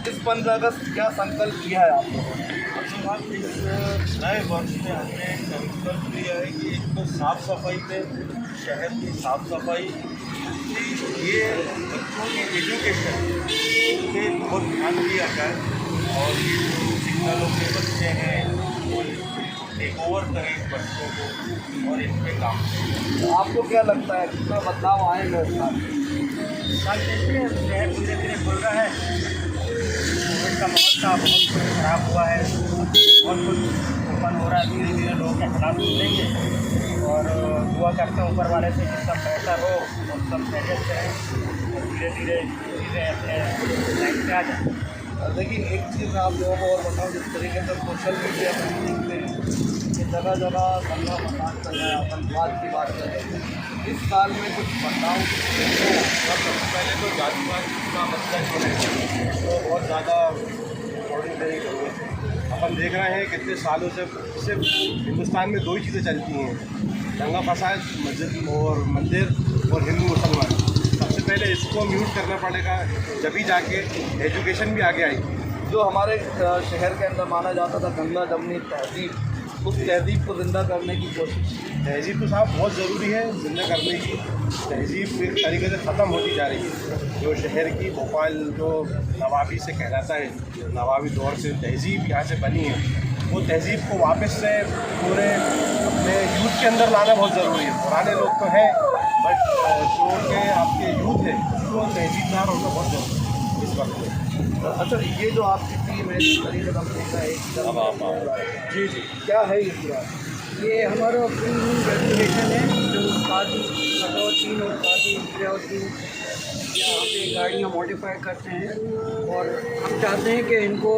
इस 15 अगस्त क्या संकल्प लिया है आपने? इस नए वर्ष में हमने संकल्प लिया है कि एक तो साफ़ सफाई पे, शहर की साफ़ सफाई, ये बच्चों की एजुकेशन पे बहुत ध्यान दिया जाए और ये जो सिग्नलों के बच्चे हैं वो टेक ओवर करें इन बच्चों को और इन पे काम करें। तो आपको क्या लगता है कितना बदलाव आएगा इस साल? साल देखिए शहर धीरे धीरे खुल रहा है, कोविड का माहौल था बहुत कुछ खराब हुआ है, बहुत कुछ ओपन हो रहा है, धीरे धीरे लोग के हालात खुलेंगे और दुआ करते हैं ऊपर वाले से कि सब बेहतर हो और सब खैरियत से हैं और धीरे धीरे चीज़ें अपने लाइन पे आ जाए। देखिए एक चीज़ मैं आप लोगों को और बताऊँ, जिस तरीके से सोशल मीडिया पर देखते हैं कि जगह जगह दंगा फसाद कर रहा है, आतंकवाद की बात कर रहे हैं, इस साल में कुछ बदलाव सबसे पहले तो जातिवाद का मसला जो है तो बहुत ज़्यादा थोड़ी देरी जरूरत है। अपन देख रहे हैं कितने सालों से सिर्फ हिंदुस्तान में दो ही चीज़ें चलती हैं, दंगा फसाद, मस्जिद और मंदिर और हिंदू मुसलमान। सबसे पहले इसको म्यूट करना पड़ेगा, जब ही जाके एजुकेशन भी आगे आएगी। जो हमारे शहर के अंदर माना जाता था गंगा जमनी तहजीब, उस तहजीब को ज़िंदा करने की कोशिश। तहजीब तो साहब बहुत ज़रूरी है ज़िंदा करने की। तहजीब एक तरीके से ख़त्म होती जा रही है। जो शहर की भोपाल जो नवाबी से कहलाता है, नवाबी दौर से तहजीब यहाँ से बनी है, वो तहजीब को वापस से पूरे अपने यूथ के अंदर लाना बहुत ज़रूरी है। पुराने लोग तो हैं बट जो के आपके यूथ है उसको तहजीबदार होना बहुत ज़रूरी है इस वक्त में। अच्छा, ये जो आपकी टीम है जिस तरीके से हम देख रहे हैं, जी जी क्या है ये पूरा? ये हमारा व्रूम रेगुलेशन है जो खादी कटौत तीन और खादी और तीन यहाँ पे गाड़ियाँ मॉडिफाई करते हैं और हम चाहते हैं कि इनको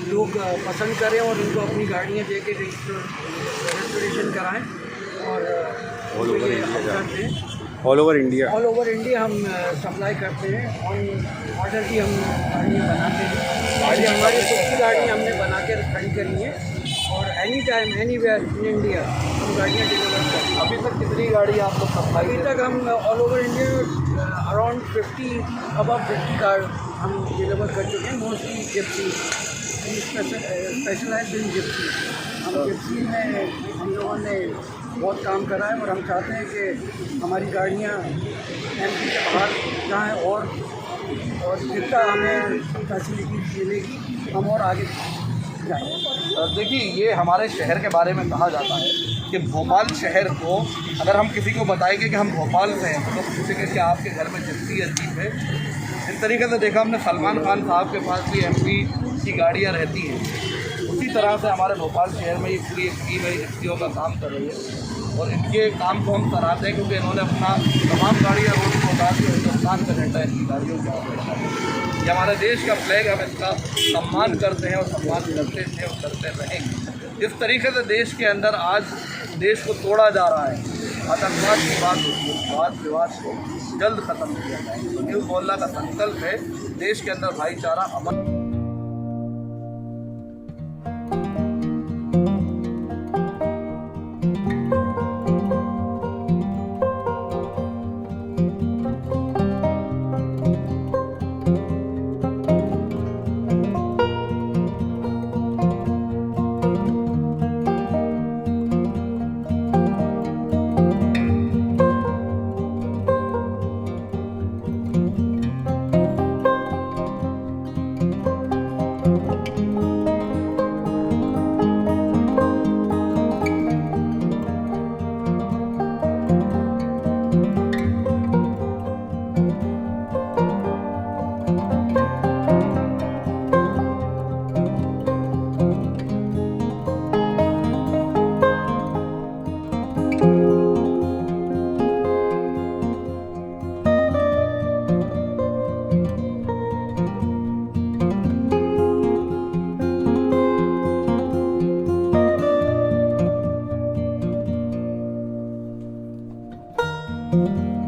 लोग पसंद करें और इनको अपनी गाड़ियाँ दे के रजिस्ट्रेशन कराएँ और ये हम करते हैं। ऑल ओवर इंडिया हम सप्लाई करते हैं, ऑन ऑर्डर भी हम गाड़ियाँ बनाते हैं। गाड़ी हमारी खुद की गाड़ी हमने बना के खड़ी करी है और any time anywhere in India हम गाड़ियाँ डिलीवर करते हैं। अभी तक कितनी गाड़ी आप लोग सप्लाई? अभी तक हम all over India around 50 car हम डिलीवर कर चुके हैं, मोस्टली जिप्सी, स्पेशलाइज्ड इन जिप्सी। हम जिप्सी में हम लोगों ने बहुत काम करा है और हम चाहते हैं कि हमारी गाड़ियाँ एमपी के बाहर जाएँ और जितना हमें फैसिलिटी मिलेगी हम और आगे जाएँ। देखिए, ये हमारे शहर के बारे में कहा जाता है कि भोपाल शहर को अगर हम किसी को बताएंगे कि हम भोपाल से हैं तो पूछेंगे कि आपके घर में जिप्सी है, जीप है। इस तरीके से देखा हमने सलमान खान साहब के पास भी एमपी की गाड़ियाँ रहती हैं। उसी तरह से हमारे भोपाल शहर में ये पूरी एक टीम है जिप्सियों का काम कर रही है और इनके काम को हम सराहते हैं क्योंकि इन्होंने अपना तमाम गाड़ियाँ रोड को उतार के हिंदुस्तान का झंडा इनकी गाड़ियों के आगे रखा है। ये हमारे देश का फ्लैग, हम इसका सम्मान करते हैं और सम्मान करते थे और करते रहेंगे। जिस तरीके से देश के अंदर आज देश को तोड़ा जा रहा है, आतंकवाद की बात होती है, वाद विवाद को जल्द ख़त्म किया जाए। तो न्यू मोहल्ला का संकल्प है देश के अंदर भाईचारा, अमन। you.